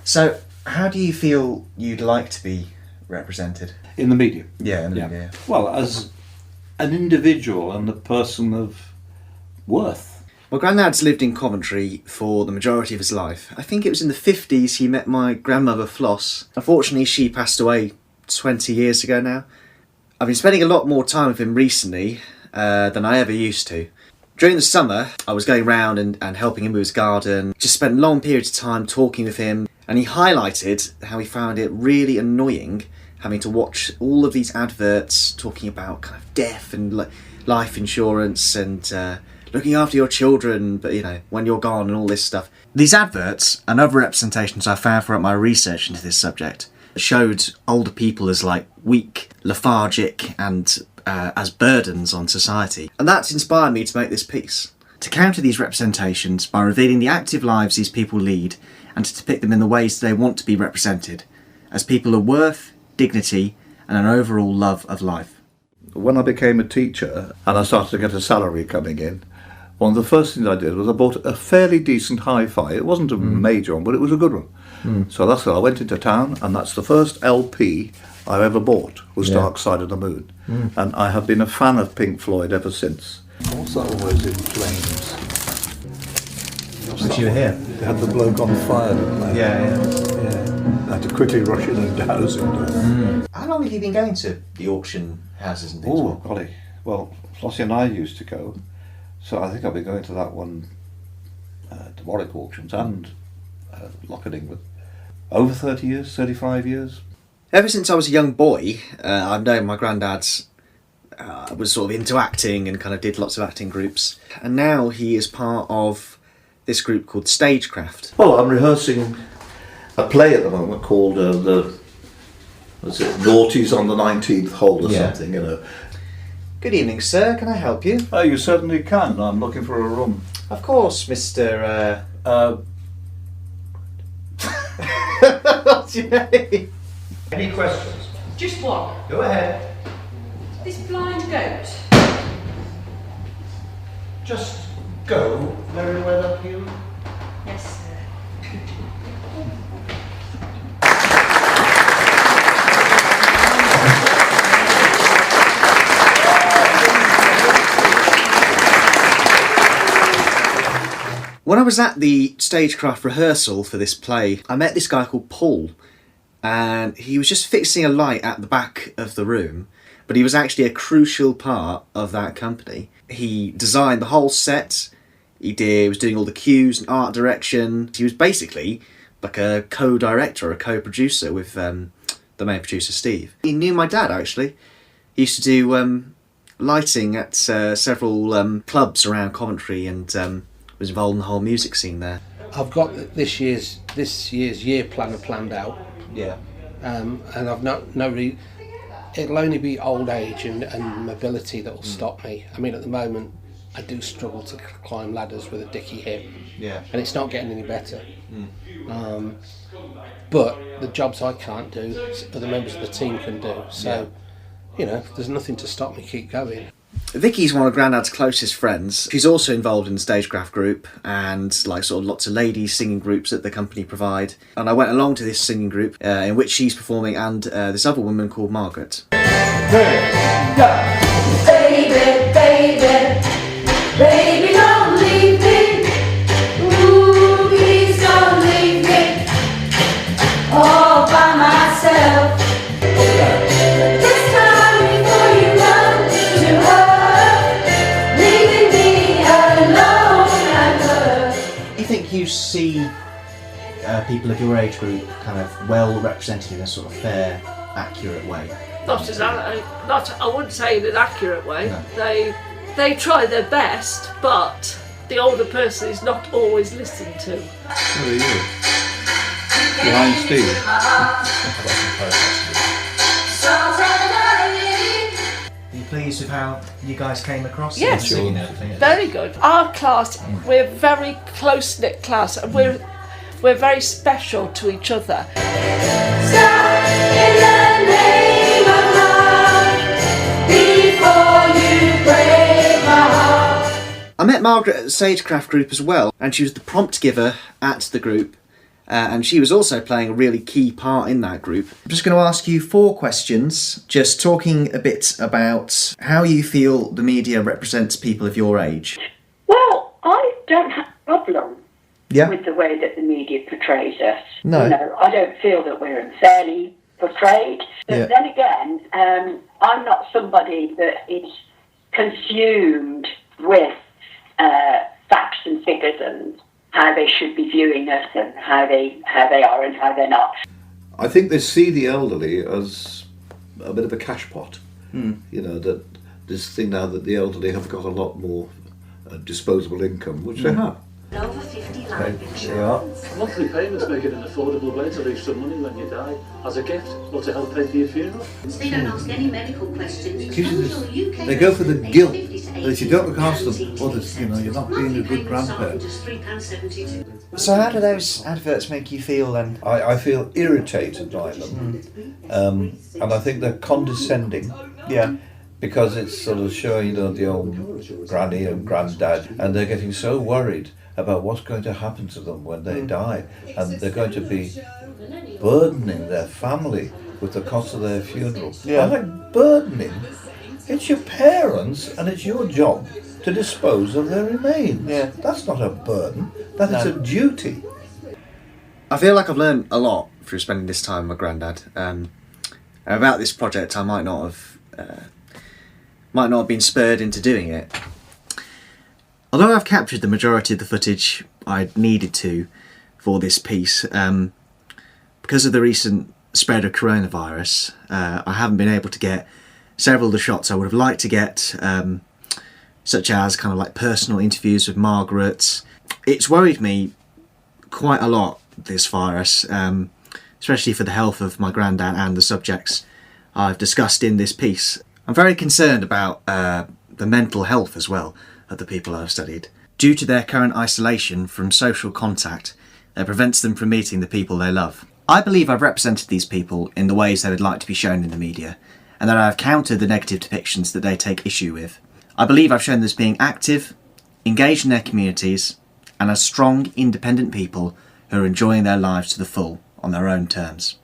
So, how do you feel you'd like to be represented? In the media? Yeah, in the media. Well, as an individual and a person of worth. My granddad's lived in Coventry for the majority of his life. I think it was in the 50s he met my grandmother Floss. Unfortunately, she passed away 20 years ago now. I've been spending a lot more time with him recently than I ever used to. During the summer, I was going round and helping him with his garden, just spent long periods of time talking with him, and he highlighted how he found it really annoying having to watch all of these adverts talking about kind of death and life insurance and looking after your children, but when you're gone and all this stuff. These adverts and other representations I found throughout my research into this subject showed older people as weak, lethargic and as burdens on society. And that's inspired me to make this piece. To counter these representations by revealing the active lives these people lead and to depict them in the ways they want to be represented, as people of worth, dignity and an overall love of life. When I became a teacher and I started to get a salary coming in, one of the first things I did was I bought a fairly decent hi-fi. It wasn't a major one, but it was a good one. So that's what I went into town, and that's the first LP I ever bought was Dark Side of the Moon. And I have been a fan of Pink Floyd ever since. What's that always in flames? Wish you were here. They had the bloke on fire, didn't they? Yeah. I had to quickly rush in and douse him. How long have you been going to the auction houses and things? Oh, golly. Well, Flossie and I used to go, so I think I'll be going to that one, the Warwick auctions and Lock in England. Over 30 years, 35 years. Ever since I was a young boy, I've known my granddad's was sort of into acting and kind of did lots of acting groups. And now he is part of this group called Stagecraft. Well, I'm rehearsing a play at the moment called Naughties on the 19th Hole or something, Good evening, sir. Can I help you? Oh, you certainly can. I'm looking for a room. Of course, Mr. What's your name? Any questions? Just one. Go ahead. This blind goat. Just go very well up you. Yes, sir. When I was at the Stagecraft rehearsal for this play, I met this guy called Paul, and he was just fixing a light at the back of the room, but he was actually a crucial part of that company. He designed the whole set, he was doing all the cues and art direction. He was basically like a co-director or a co-producer with the main producer, Steve. He knew my dad, actually. He used to do lighting at several clubs around Coventry and was involved in the whole music scene there. I've got this year's year planner planned out. Yeah. And I've it'll only be old age and mobility that will stop me. I mean, at the moment, I do struggle to climb ladders with a dicky hip. Yeah. And it's not getting any better. But the jobs I can't do, other members of the team can do. So, there's nothing to stop me keep going. Vicky's one of Grandad's closest friends. She's also involved in the Stagecraft group and lots of ladies singing groups that the company provide. And I went along to this singing group in which she's performing and this other woman called Margaret. Baby, baby, baby, don't leave me. Ooh, please don't leave me all by myself. You see people of your age group kind of well represented in a sort of fair, accurate way? I wouldn't say in an accurate way. No. They try their best, but the older person is not always listened to. Who are you? Behind Steve. Are you pleased with how you guys came across? Yes, Singing and everything? very good. Our class, we're a very close-knit class, and we're very special to each other. Stop in the name of love before you break my heart. I met Margaret at the Stagecraft group as well, and she was the prompt giver at the group. and she was also playing a really key part in that group. I'm just going to ask you 4 questions, just talking a bit about how you feel the media represents people of your age. Well, I don't have a problem Yeah? with the way that the media portrays us. No. You know, I don't feel that we're unfairly portrayed. But Yeah. then again, I'm not somebody that is consumed with facts and figures and how they should be viewing us and how they are and how they're not. I think they see the elderly as a bit of a cash pot. You know, that this thing now that the elderly have got a lot more disposable income, which they have. Over 50 life They are. insurance. Monthly payments make it an affordable way to leave some money when you die, as a gift or to help pay for your funeral. They don't ask any medical questions. as Gives you long as this- you're UK they go for the resident, guilt. aged 50 to But if you don't look 80, after them, guaranteed well, there's, you know, you're not being a Monthly good payments start grandparent. from just £3.72. So how do those adverts make you feel then? I feel irritated by them, and I think they're condescending. Yeah. Because it's sort of showing, you know, the old granny and granddad, and they're getting so worried about what's going to happen to them when they die, and they're going to be burdening their family with the cost of their funeral. Yeah. I think burdening. It's your parents, and it's your job to dispose of their remains. Yeah. That's not a burden. That is No. a duty. I feel like I've learned a lot through spending this time with my granddad. About this project, I might not have been spurred into doing it. Although I've captured the majority of the footage I needed to for this piece, because of the recent spread of coronavirus, I haven't been able to get several of the shots I would have liked to get, such as kind of like personal interviews with Margaret. It's worried me quite a lot, this virus, especially for the health of my granddad and the subjects I've discussed in this piece. I'm very concerned about the mental health as well of the people I've studied. Due to their current isolation from social contact that prevents them from meeting the people they love. I believe I've represented these people in the ways they would like to be shown in the media, and that I have countered the negative depictions that they take issue with. I believe I've shown them as being active, engaged in their communities, and as strong, independent people who are enjoying their lives to the full on their own terms.